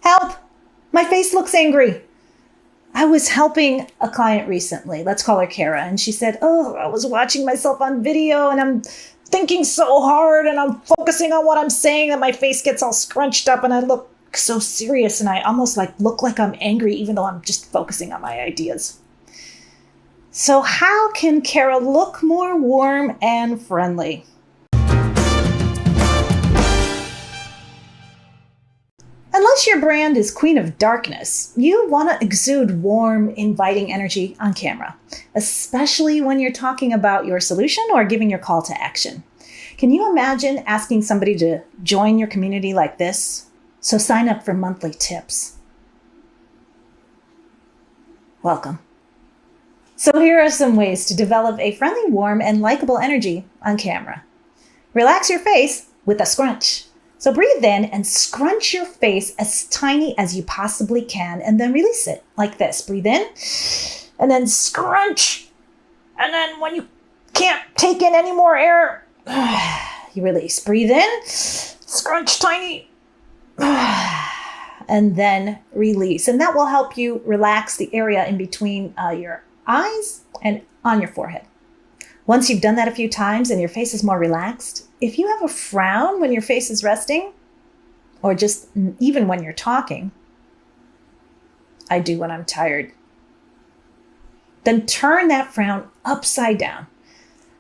Help! My face looks angry. I was helping a client recently. Let's call her Kara. And she said, oh, I was watching myself on video and I'm thinking so hard and I'm focusing on what I'm saying that my face gets all scrunched up and I look so serious and I almost look like I'm angry even though I'm just focusing on my ideas. So how can Kara look more warm and friendly? Unless your brand is Queen of Darkness, you want to exude warm, inviting energy on camera, especially when you're talking about your solution or giving your call to action. Can you imagine asking somebody to join your community like this? So sign up for monthly tips. Welcome. So here are some ways to develop a friendly, warm, and likable energy on camera. Relax your face with a scrunch. So breathe in and scrunch your face as tiny as you possibly can and then release it like this. Breathe in and then scrunch. And then when you can't take in any more air, you release. Breathe in, scrunch tiny, and then release. And that will help you relax the area in between your eyes and on your forehead. Once you've done that a few times and your face is more relaxed, if you have a frown when your face is resting, or just even when you're talking, I do when I'm tired, then turn that frown upside down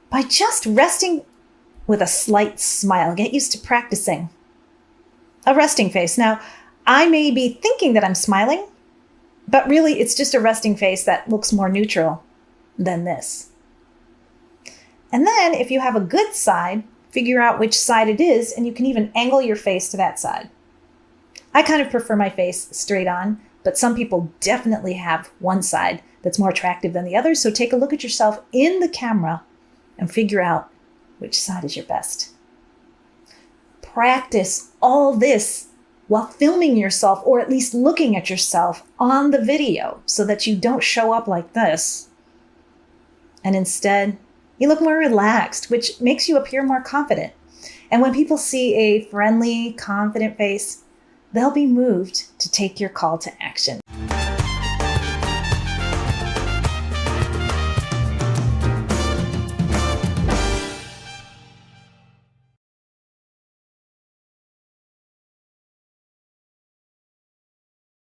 by just resting with a slight smile. Get used to practicing a resting face. Now, I may be thinking that I'm smiling, but really it's just a resting face that looks more neutral than this. And then if you have a good side, figure out which side it is, and you can even angle your face to that side. I kind of prefer my face straight on, but some people definitely have one side that's more attractive than the other. So take a look at yourself in the camera and figure out which side is your best. Practice all this while filming yourself, or at least looking at yourself on the video so that you don't show up like this. And instead, you look more relaxed, which makes you appear more confident. And when people see a friendly, confident face, they'll be moved to take your call to action.